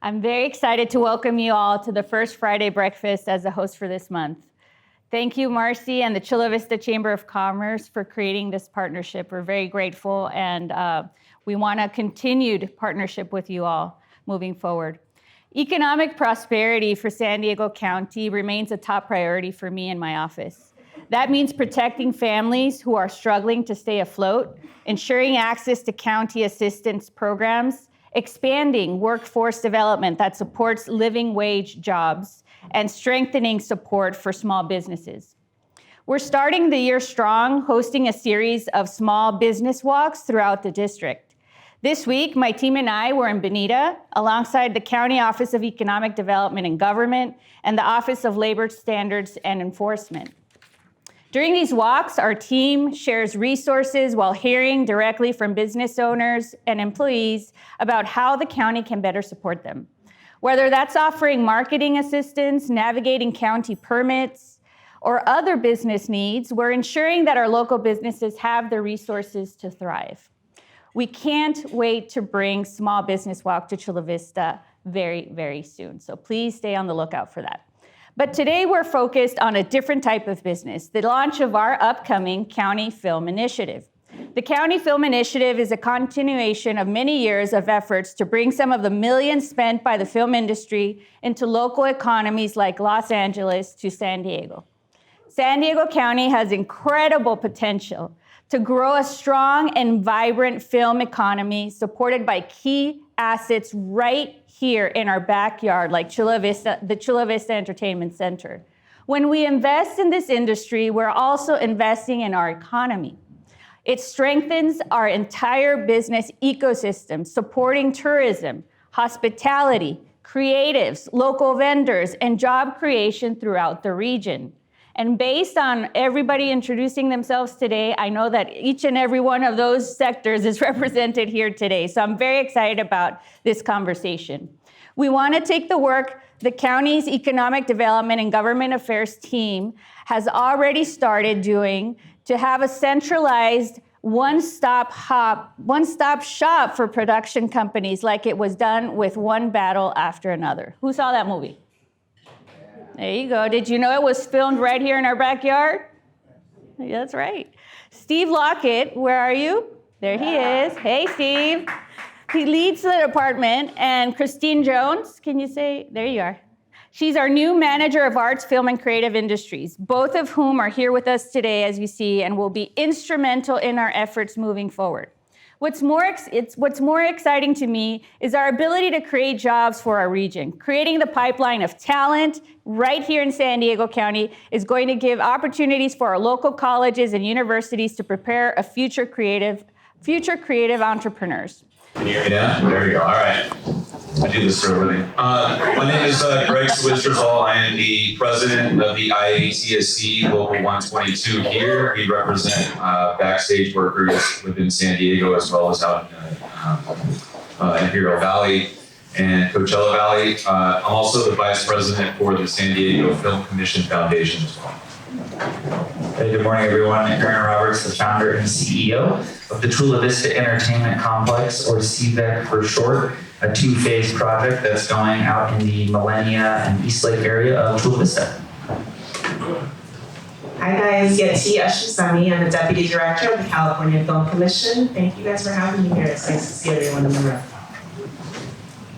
I'm very excited to welcome you all to the first Friday breakfast as the host for this month. Thank you, Marcy, and the Chula Vista Chamber of Commerce for creating this partnership. We're very grateful, and we want a continued partnership with you all moving forward. Economic prosperity for San Diego County remains a top priority for me and my office. That means protecting families who are struggling to stay afloat, ensuring access to county assistance programs, expanding workforce development that supports living wage jobs, and strengthening support for small businesses. We're starting the year strong, hosting a series of small business walks throughout the district. This week, my team and I were in Bonita, alongside the County Office of Economic Development and Government and the Office of Labor Standards and Enforcement. During these walks, our team shares resources while hearing directly from business owners and employees about how the county can better support them. Whether that's offering marketing assistance, navigating county permits, or other business needs, we're ensuring that our local businesses have the resources to thrive. We can't wait to bring Small Business Walk to Chula Vista very, very soon. So please stay on the lookout for that. But today we're focused on a different type of business, the launch of our upcoming County Film Initiative. The County Film Initiative is a continuation of many years of efforts to bring some of the millions spent by the film industry into local economies like Los Angeles to San Diego. San Diego County has incredible potential to grow a strong and vibrant film economy supported by key assets right here in our backyard, like Chula Vista, the Chula Vista Entertainment Center. When we invest in this industry, we're also investing in our economy. It strengthens our entire business ecosystem, supporting tourism, hospitality, creatives, local vendors, and job creation throughout the region. And based on everybody introducing themselves today, I know that each and every one of those sectors is represented here today. So I'm very excited about this conversation. We want to take the work the county's Economic Development and Government Affairs team has already started doing to have a centralized one-stop shop for production companies, like it was done with One Battle After Another. Who saw that movie? There you go. Did you know it was filmed right here in our backyard? Yeah, that's right. Steve Lockett, where are you? There he is. Hey, Steve. He leads the department. And Christine Jones, can you say? There you are. She's our new manager of arts, film, and creative industries, both of whom are here with us today, as you see, and will be instrumental in our efforts moving forward. What's more exciting to me is our ability to create jobs for our region. Creating the pipeline of talent right here in San Diego County is going to give opportunities for our local colleges and universities to prepare a future creative entrepreneurs. Can you hear me now? There you go. All right. I do this for a living. My name is Greg Swisterzall. I am the president of the IATSE Local 122 here. We represent backstage workers within San Diego as well as out in Imperial Valley and Coachella Valley. I'm also the vice president for the San Diego Film Commission Foundation as well. Hey, good morning, everyone. Aaron Roberts, the founder and CEO of the Chula Vista Entertainment Complex, or CVAC for short, a two-phase project that's going out in the Millenia and Eastlake area of Chula Vista. Hi guys, Yeti Ashizami. I'm the Deputy Director of the California Film Commission. Thank you guys for having me here. It's nice to see everyone in the room.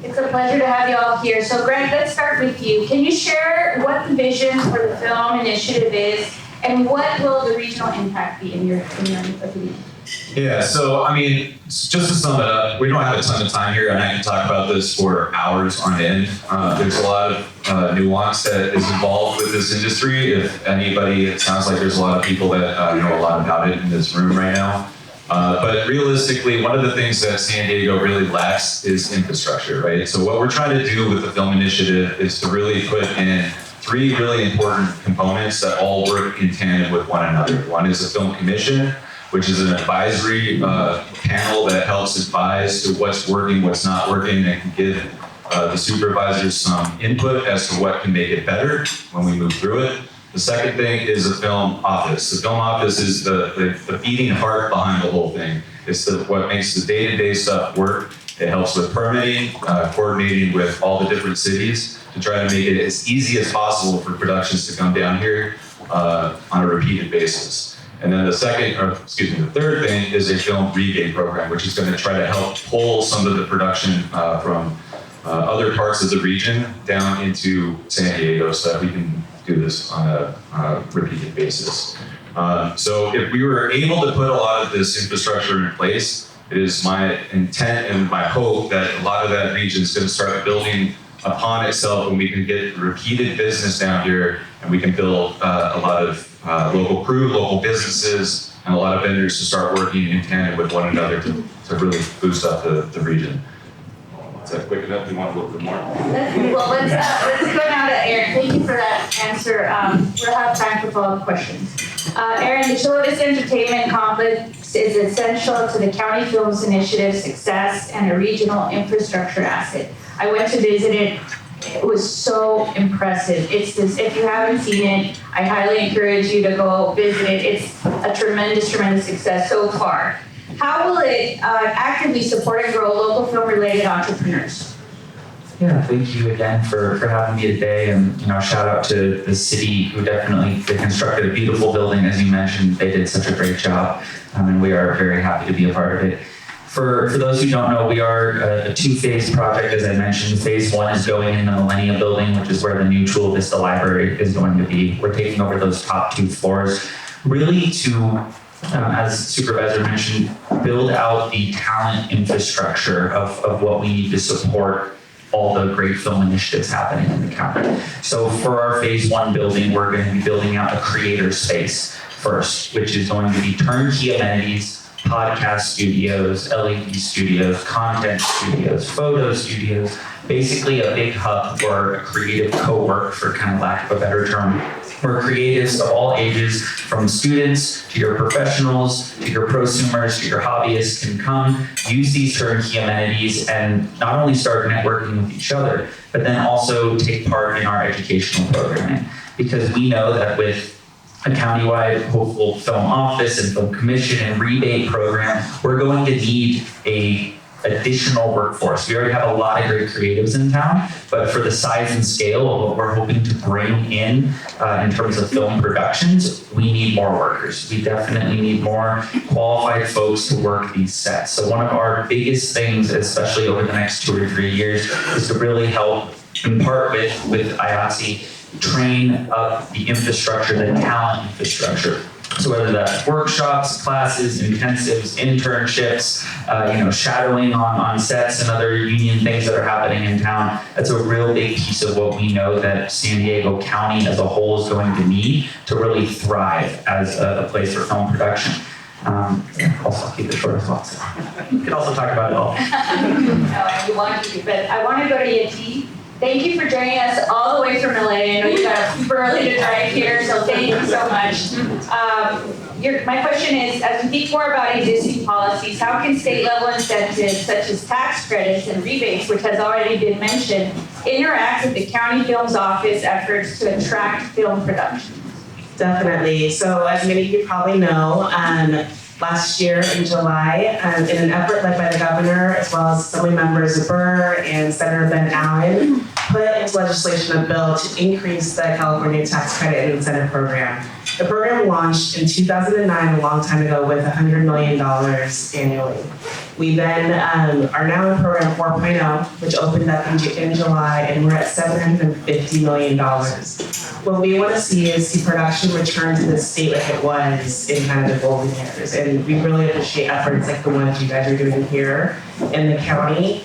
It's a pleasure to have you all here. So Greg, let's start with you. Can you share what the vision for the film initiative is and what will the regional impact be in your opinion? Yeah, so I mean, just to sum it up, we don't have a ton of time here and I can talk about this for hours on end. There's a lot of nuance that is involved with this industry. If anybody, it sounds like there's a lot of people that know a lot about it in this room right now. But realistically, one of the things that San Diego really lacks is infrastructure, right? So what we're trying to do with the film initiative is to really put in three really important components that all work in tandem with one another. One is the film commission, which is an advisory panel that helps advise to what's working, what's not working, and can give the supervisors some input as to what can make it better when we move through it. The second thing is a film office. The film office is the beating heart behind the whole thing. It's what makes the day-to-day stuff work It helps with permitting, coordinating with all the different cities to try to make it as easy as possible for productions to come down here on a repeated basis. And then the third thing is a film rebate program, which is going to try to help pull some of the production from other parts of the region down into San Diego so that we can do this on a repeated basis. So if we were able to put a lot of this infrastructure in place, it is my intent and my hope that a lot of that region is going to start building upon itself when we can get repeated business down here and we can build a lot of local crew, local businesses, and a lot of vendors to start working in tandem with one another to really boost up the region. Is that quick enough? You want a little bit more? Well, let's go now to Aaron. Thank you for that answer. We'll have time for follow-up questions. Aaron, the Chula Vista Entertainment Complex is essential to the County Films Initiative's success and a regional infrastructure asset. I went to visit it. It was so impressive. It's this, if you haven't seen it, I highly encourage you to go visit it. It's a tremendous, tremendous success so far. How will it actively support and grow local film-related entrepreneurs? Yeah, thank you again for having me today, and shout out to the city who they constructed a beautiful building, as you mentioned. They did such a great job, and we are very happy to be a part of it. For those who don't know, we are a two-phase project, as I mentioned. Phase one is going in the Millennium Building, which is where the new Chula Vista Library is going to be. We're taking over those top 2 floors, really to, as Supervisor mentioned, build out the talent infrastructure of what we need to support all the great film initiatives happening in the county. So for our phase one building, we're going to be building out a creator space first, which is going to be turnkey amenities, podcast studios, LED studios, content studios, photo studios, basically a big hub for a creative co-work, for kind of lack of a better term, where creatives of all ages, from students to your professionals, to your prosumers, to your hobbyists, can come, use these turnkey amenities, and not only start networking with each other, but then also take part in our educational programming. Because we know that with a countywide hopeful film office and film commission and rebate program, we're going to need a additional workforce. We already have a lot of great creatives in town, but for the size and scale of what we're hoping to bring in terms of film productions, we need more workers. We definitely need more qualified folks to work these sets. So one of our biggest things, especially over the next 2 or 3 years, is to really help, in part with IATSE, train up the infrastructure, the talent infrastructure. So whether that's workshops, classes, intensives, internships, shadowing on sets and other union things that are happening in town, that's a real big piece of what we know that San Diego County as a whole is going to need to really thrive as a place for film production. Also, I'll keep it short as well. So you could also talk about it all. No, you want to, but I want to go to Yeti. Thank you for joining us all the way from LA. I know you got up super early to drive here, so thank you so much. My question is, as we think more about existing policies, how can state-level incentives such as tax credits and rebates, which has already been mentioned, interact with the county film's office efforts to attract film production? Definitely. So as many of you probably know, last year in July, in an effort led by the governor, as well as Assembly members Aguirre and Senator Ben Allen, put into legislation a bill to increase the California tax credit and incentive program. The program launched in 2009, a long time ago, with $100 million annually. We then are now in program 4.0, which opened up in July, and we're at $750 million. What we want to see is production return to the state like it was in kind of the golden years. And we really appreciate efforts like the ones you guys are doing here in the county.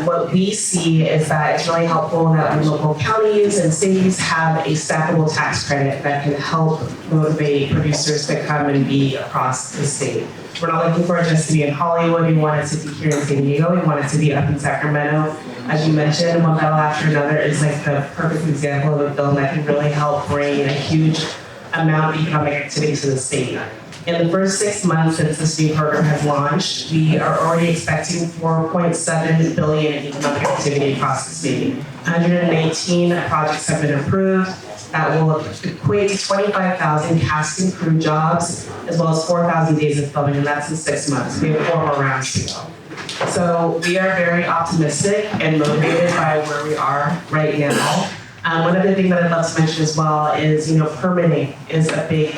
What we see is that it's really helpful that local counties and cities have a stackable tax credit that can help motivate producers to come and be across the state. We're not looking for it just to be in Hollywood. We want it to be here in San Diego. We want it to be up in Sacramento. As you mentioned, one battle after another is like the perfect example of a bill that can really help bring a huge amount of economic activity to the state. In the first 6 months since this new program has launched, we are already expecting $4.7 billion in economic activity across the state. 118 projects have been approved. That will equate to 25,000 cast and crew jobs, as well as 4,000 days of filming, and that's in 6 months. We have 4 more rounds to go. So we are very optimistic and motivated by where we are right now. One other thing that I'd love to mention as well is, permitting is a big,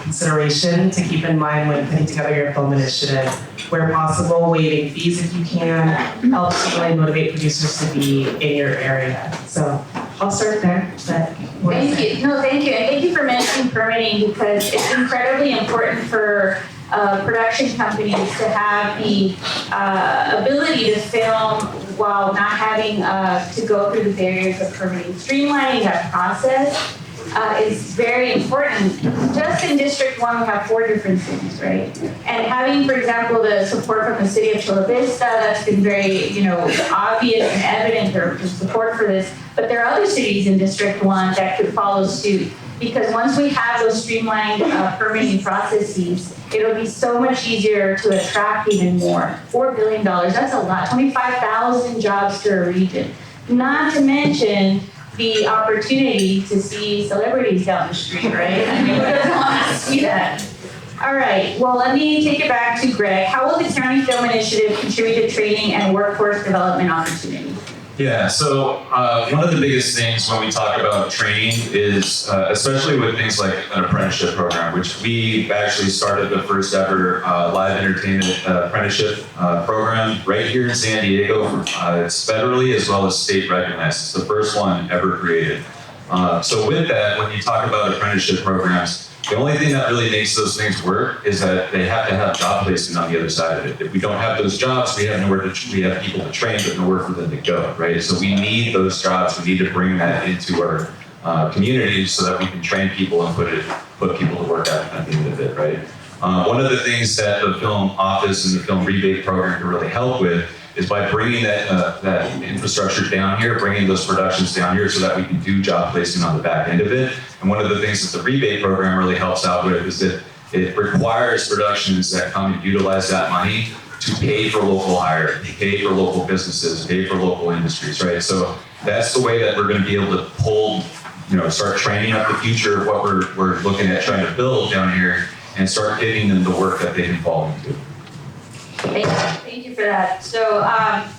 consideration to keep in mind when putting together your film initiative. Where possible, waiving fees if you can, helps really motivate producers to be in your area. So I'll start there. Thank you. No, thank you. And thank you for mentioning permitting, because it's incredibly important for production companies to have the ability to film while not having to go through the barriers of permitting. Streamlining that process is very important. Just in District 1, we have 4 different cities, right? And having, for example, the support from the city of Chula Vista, that's been very, obvious and evident, their support for this. But there are other cities in District 1 that could follow suit. Because once we have those streamlined permitting processes, it'll be so much easier to attract even more. $4 billion, that's a lot. 25,000 jobs to a region. Not to mention the opportunity to see celebrities down the street, right? I mean, who doesn't want to see that? All right, well, let me take it back to Greg. How will the County Film Initiative contribute to training and workforce development opportunities? Yeah, so one of the biggest things when we talk about training is, especially with things like an apprenticeship program, which we actually started the first ever live entertainment apprenticeship program right here in San Diego. It's federally as well as state recognized. It's the first one ever created. So with that, when you talk about apprenticeship programs, the only thing that really makes those things work is that they have to have job placement on the other side of it. If we don't have those jobs, we have people to train, but nowhere for them to go, right? So we need those jobs. We need to bring that into our communities so that we can train people and put people to work at the end of it, right? One of the things that the film office and the film rebate program can really help with is by bringing that infrastructure down here, bringing those productions down here so that we can do job placement on the back end of it. And one of the things that the rebate program really helps out with is that it requires productions that come and utilize that money to pay for local hire, pay for local businesses, pay for local industries, right? So that's the way that we're going to be able to pull, start training up the future of what we're looking at trying to build down here and start giving them the work that they can fall into. Thank you for that. So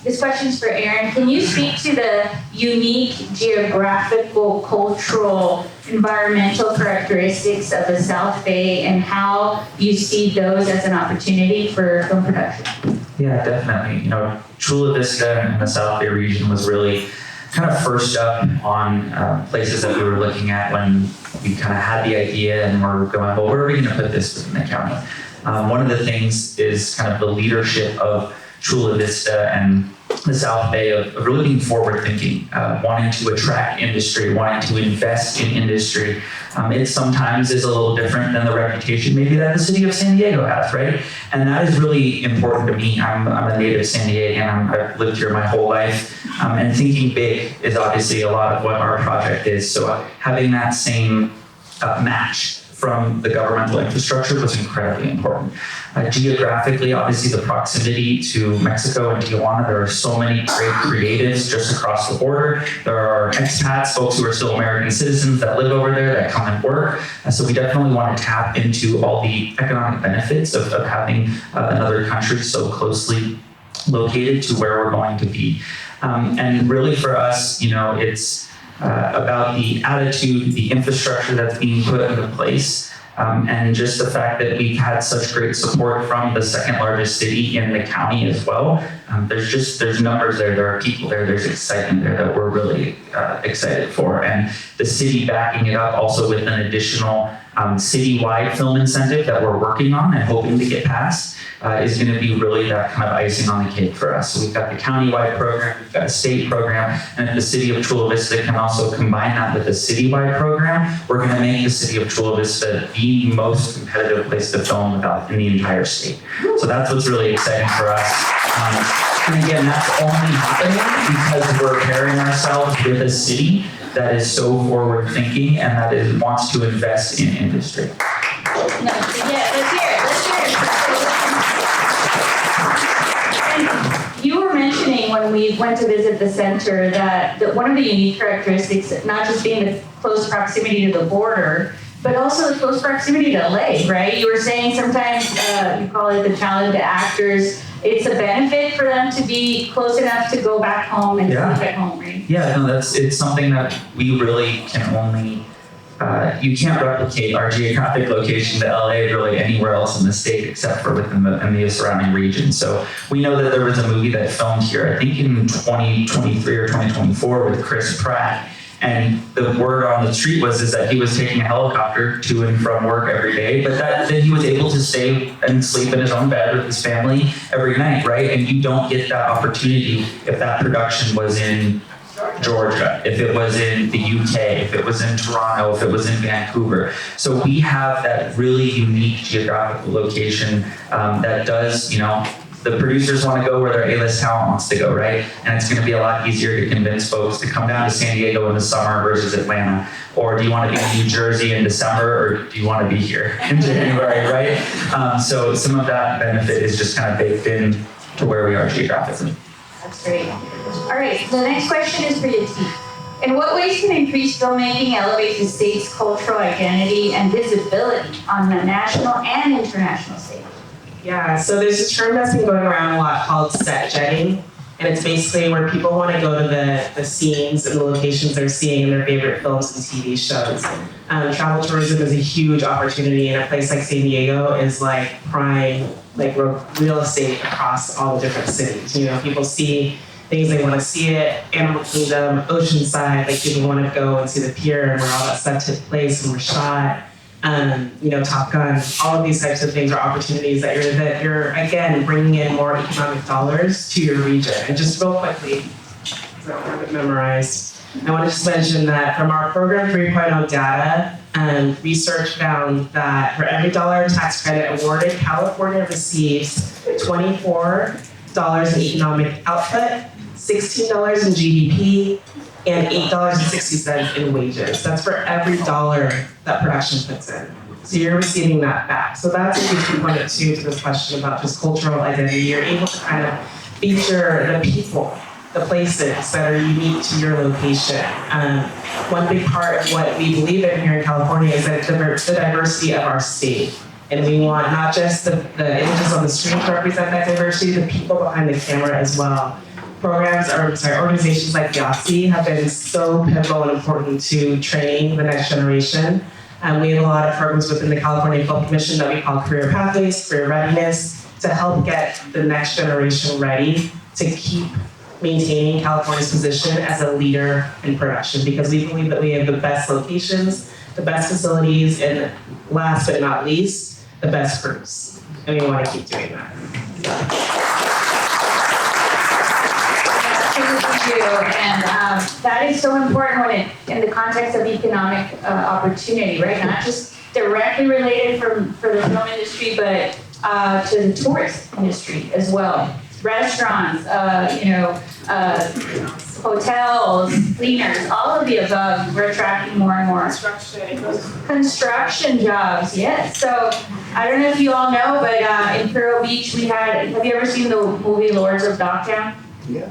this question's for Aaron. Can you speak to the unique geographical, cultural, environmental characteristics of the South Bay and how you see those as an opportunity for film production? Yeah, definitely. Chula Vista and the South Bay region was really kind of first up on places that we were looking at when we kind of had the idea and we're going, well, where are we going to put this within the county? One of the things is kind of the leadership of Chula Vista and the South Bay of really being forward thinking, wanting to attract industry, wanting to invest in industry. It sometimes is a little different than the reputation maybe that the city of San Diego has, right? And that is really important to me. I'm a native San Diegan. I've lived here my whole life. And thinking big is obviously a lot of what our project is. So having that same match from the governmental infrastructure was incredibly important. Geographically, obviously the proximity to Mexico and Tijuana, there are so many great creatives just across the border. There are expats, folks who are still American citizens that live over there that come and work. And so we definitely want to tap into all the economic benefits of having another country so closely located to where we're going to be. And really for us, it's about the attitude, the infrastructure that's being put into place, and just the fact that we've had such great support from the second largest city in the county as well. There's numbers there, there are people there, there's excitement there that we're really excited for. And the city backing it up also with an additional citywide film incentive that we're working on and hoping to get passed is going to be really that kind of icing on the cake for us. So we've got the countywide program, we've got a state program, and if the city of Chula Vista can also combine that with a citywide program, we're going to make the city of Chula Vista the most competitive place to film in the entire state. So that's what's really exciting for us. And again, that's only happening because we're pairing ourselves with a city that is so forward thinking and that wants to invest in industry. No, yeah, let's hear it. And you were mentioning when we went to visit the center that one of the unique characteristics, not just being the close proximity to the border, but also the close proximity to LA, right? You were saying sometimes you call it the talented actors. It's a benefit for them to be close enough to go back home and sleep at home, right? Yeah, no, it's something that we really can only, you can't replicate our geographic location to LA really anywhere else in the state except for within the surrounding region. So we know that there was a movie that filmed here, I think in 2023 or 2024 with Chris Pratt. And the word on the street is that he was taking a helicopter to and from work every day, but then he was able to stay and sleep in his own bed with his family every night, right? And you don't get that opportunity if that production was in Georgia, if it was in the UK, if it was in Toronto, if it was in Vancouver. So we have that really unique geographical location that does, the producers want to go where their A-list talent wants to go, right? And it's going to be a lot easier to convince folks to come down to San Diego in the summer versus Atlanta. Or do you want to be in New Jersey in December, or do you want to be here in January, right? So some of that benefit is just kind of baked in to where we are geographically. That's great. All right, the next question is for you, T. In what ways can increased filmmaking elevate the state's cultural identity and visibility on the national and international stage? Yeah, so there's a term that's been going around a lot called set jetting, and it's basically where people want to go to the scenes and the locations they're seeing in their favorite films and TV shows. Travel tourism is a huge opportunity, and a place like San Diego is like prime, like real estate across all the different cities. People see things they want to see it, Animal Kingdom, Oceanside, like people want to go and see the pier and where all that stuff took place and were shot. Top Gun, all of these types of things are opportunities that you're again bringing in more economic dollars to your region. And just real quickly, because I don't have it memorized, I want to just mention that from our Program 3.0 data, research found that for every dollar tax credit awarded, California receives $24 in economic output, $16 in GDP, and $8.60 in wages. That's for every dollar that production puts in. So you're receiving that back. So that's a huge component too to this question about just cultural identity. You're able to kind of feature the people, the places that are unique to your location. One big part of what we believe in here in California is that the diversity of our state. And we want not just the images on the screen to represent that diversity, the people behind the camera as well. Organizations like IATSE have been so pivotal and important to training the next generation. We have a lot of programs within the California Film Commission that we call Career Pathways, Career Readiness, to help get the next generation ready to keep maintaining California's position as a leader in production, because we believe that we have the best locations, the best facilities, and last but not least, the best crews. And we want to keep doing that. And that is so important in the context of economic opportunity, right? Not just directly related for the film industry, but to the tourist industry as well. Restaurants, hotels, cleaners, all of the above. We're attracting more and more construction jobs. Yes. So I don't know if you all know, but in Imperial Beach, have you ever seen the movie Lords of Dogtown? Yeah.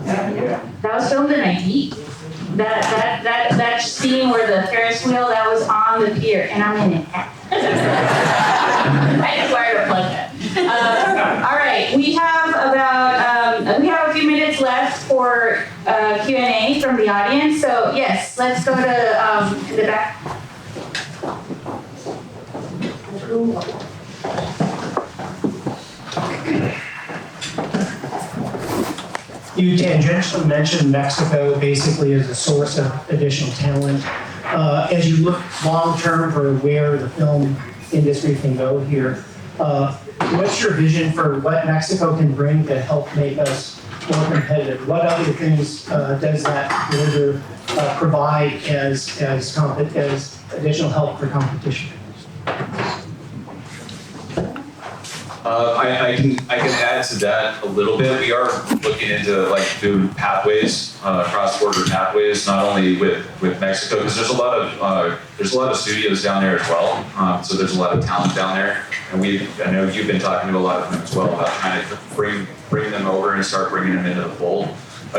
That was filmed in Haiti. That scene where the Ferris wheel, that was on the pier, and I'm in it. I just wanted to plug that. All right, we have a few minutes left for Q&A from the audience. So yes, let's go to in the back. You tangentially mentioned Mexico basically as a source of additional talent. As you look long-term for where the film industry can go here, what's your vision for what Mexico can bring to help make us more competitive? What other things does that border provide as additional help for competition? I can add to that a little bit. We are looking into doing pathways, cross-border pathways, not only with Mexico, because there's a lot of studios down there as well. So there's a lot of talent down there, and I know you've been talking to a lot of them as well about trying to bring them over and start bringing them into the fold.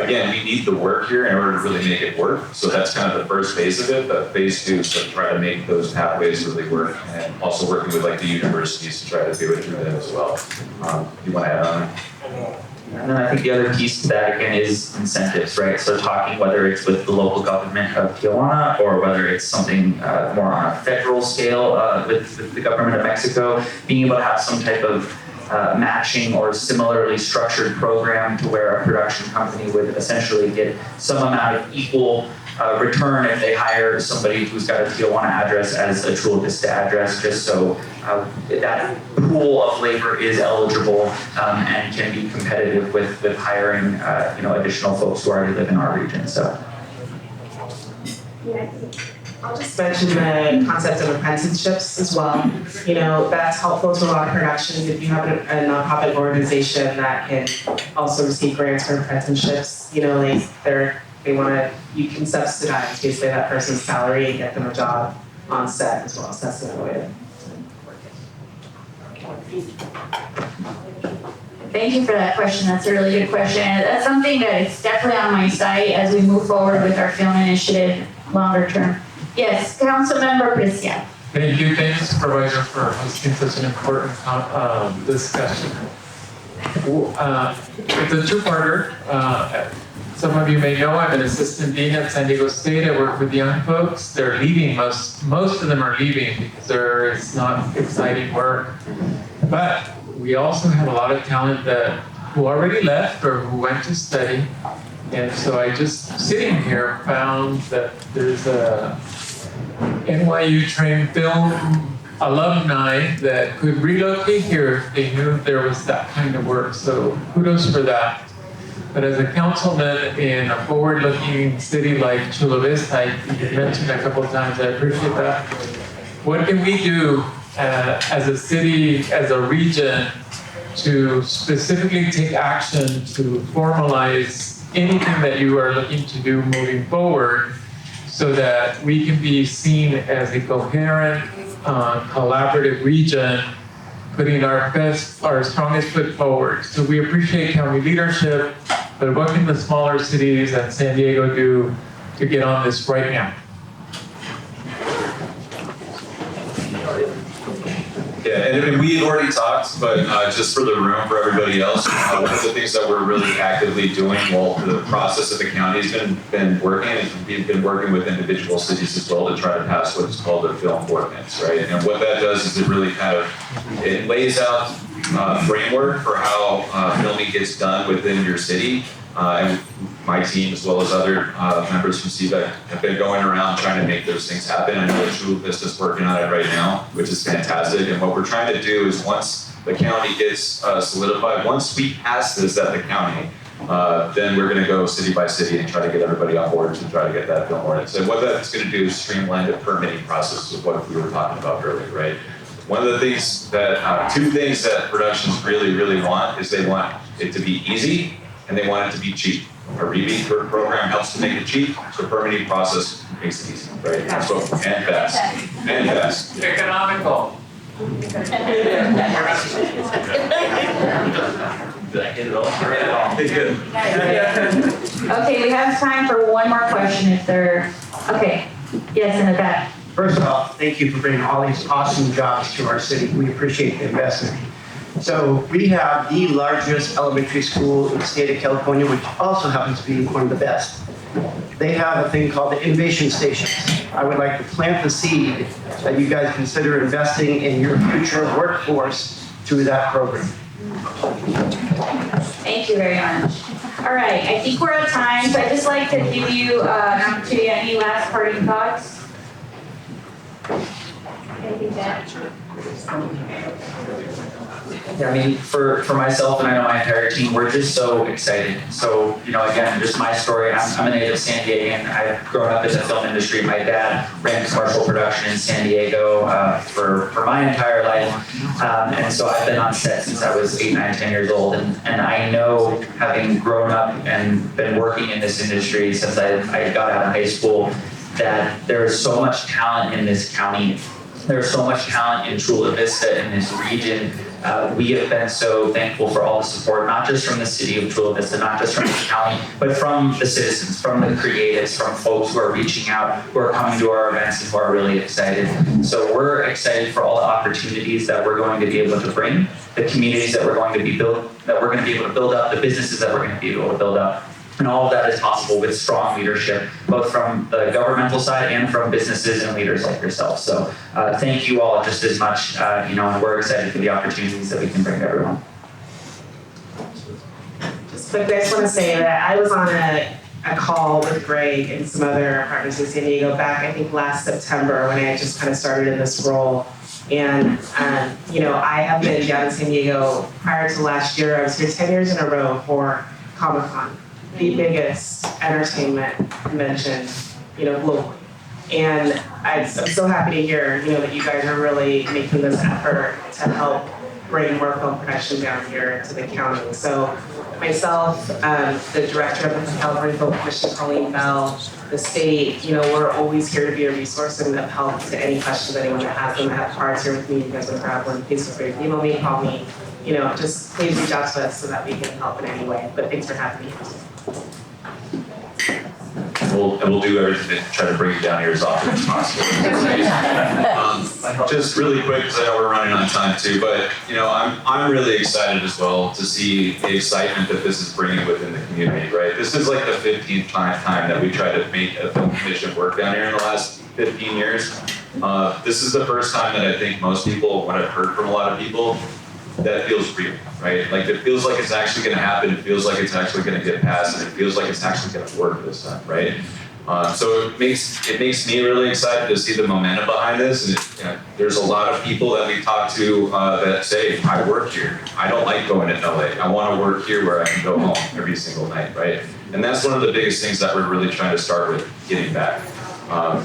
again, we need the work here in order to really make it work. So that's kind of the first phase of it. But phase 2 is to try to make those pathways really work, and also working with like the universities to try to do it through them as well. You want to add on? And then I think the other piece to that again is incentives, right? So talking whether it's with the local government of Tijuana or whether it's something more on a federal scale with the government of Mexico, being able to have some type of matching or similarly structured program to where a production company would essentially get some amount of equal return if they hire somebody who's got a Tijuana address as a Chula Vista address, just so that pool of labor is eligible and can be competitive with hiring additional folks who already live in our region. So. Yeah. I'll just mention the concept of apprenticeships as well. You know, that's helpful to a lot of productions. If you have a nonprofit organization that can also receive grants for apprenticeships, you know, you can subsidize basically that person's salary and get them a job on set as well. So that's another way to work it. Thank you for that question. That's a really good question. That's something that is definitely on my site as we move forward with our film initiative longer term. Yes, Councilmember Preciado. Thank you, Supervisor, for hosting such an important discussion. It's a two-parter. Some of you may know I'm an assistant dean at San Diego State. I work with young folks. They're leaving. Most of them are leaving because it's not exciting work. But we also have a lot of talent who already left or who went to study. And so I just, sitting here, found that there's a NYU trained film alumni that could relocate here if they knew there was that kind of work. So kudos for that. But as a councilman in a forward-looking city like Chula Vista, you mentioned a couple of times, I appreciate that. What can we do as a city, as a region, to specifically take action to formalize anything that you are looking to do moving forward so that we can be seen as a coherent, collaborative region, putting our strongest foot forward. So we appreciate county leadership, but what can the smaller cities and San Diego do to get on this right now? Yeah, and we've already talked, but just for the room, for everybody else, one of the things that we're really actively doing, well, the process of the county has been working, and we've been working with individual cities as well to try to pass what is called their film ordinance, right? And what that does is it really it lays out framework for how filming gets done within your city. And my team, as well as other members from CVAC, have been going around trying to make those things happen. I know that Chula Vista is working on it right now, which is fantastic. And what we're trying to do is once the county gets solidified, once we pass this at the county, then we're going to go city by city and try to get everybody on board to try to get that film ordinance. And what that's going to do is streamline the permitting process of what we were talking about earlier, right? One of the things that, two things that productions really, really want is they want it to be easy and they want it to be cheap. A rebate program helps to make it cheap, so the permitting process makes it easy, right? That's what, and fast. And fast. Economical. Did I hit it all? Good. Okay, we have time for one more question if there, okay. Yes, in the back. First of all, thank you for bringing all these awesome jobs to our city. We appreciate the investment. So we have the largest elementary school in the state of California, which also happens to be one of the best. They have a thing called the innovation stations. I would like to plant the seed that you guys consider investing in your future workforce through that program. Thank you very much. All right, I think we're out of time, so I'd just like to give you an opportunity. Any last parting thoughts? Anything to add? Yeah, I mean, for myself and I know my entire team, we're just so excited. So, again, just my story. I'm a native San Diegan. I've grown up in the film industry. My dad ran commercial production in San Diego for my entire life. And so I've been on set since I was 8, 9, 10 years old. And I know, having grown up and been working in this industry since I got out of high school, that there is so much talent in this county. There's so much talent in Chula Vista, in this region, We have been so thankful for all the support, not just from the city of Chula Vista, not just from the county, but from the citizens, from the creatives, from folks who are reaching out, who are coming to our events and who are really excited. So we're excited for all the opportunities that we're going to be able to bring, the communities that we're going to be able to build up, the businesses that we're going to be able to build up. And all of that is possible with strong leadership, both from the governmental side and from businesses and leaders like yourself. So thank you all just as much, and we're excited for the opportunities that we can bring to everyone. Just quickly, I just want to say that I was on a call with Greg and some other partners in San Diego back, I think, last September when I just kind of started in this role. And, I have been down in San Diego prior to last year. I was here 10 years in a row for Comic-Con, the biggest entertainment convention, globally. And I'm so happy to hear, that you guys are really making this effort to help bring more film production down here to the county. So myself, the director of the California Film Commission, Colleen Bell, the state, we're always here to be a resource and of help to any questions anyone that has them. I have cards here with me. You guys want to grab one, please feel free to email me, call me. Just please reach out to us so that we can help in any way. But thanks for having me. We'll do everything to try to bring you down here as often as possible. Just really quick, because I know we're running on time too, but I'm really excited as well to see the excitement that this is bringing within the community, right? This is like the 15th time that we tried to make a film commission work down here in the last 15 years. This is the first time that I think most people, what I've heard from a lot of people, that feels real, right? Like it feels like it's actually going to happen. It feels like it's actually going to get passed, and it feels like it's actually going to work this time, right? So it makes me really excited to see the momentum behind this. And there's a lot of people that we talk to that say, I work here. I don't like going to LA. I want to work here where I can go home every single night, right? And that's one of the biggest things that we're really trying to start with, getting back.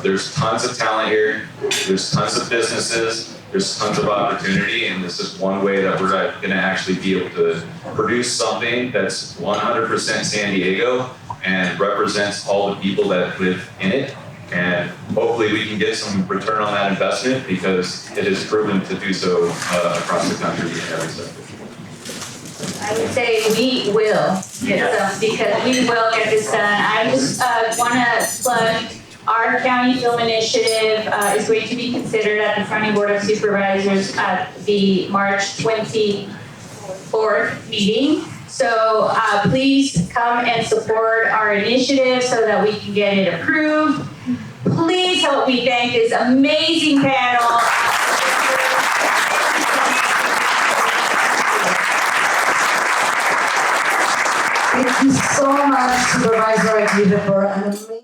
There's tons of talent here. There's tons of businesses. There's tons of opportunity, and this is one way that we're going to actually be able to produce something that's 100% San Diego and represents all the people that live in it. And hopefully we can get some return on that investment, because it is proven to do so across the country in every sector. I would say we will get some, because we will get this done. I just want to plug our county film initiative is going to be considered at the County Board of Supervisors at the March 24th meeting. So please come and support our initiative so that we can get it approved. Please help me thank this amazing panel. Thank you so much, Supervisor Aguirre, for an amazing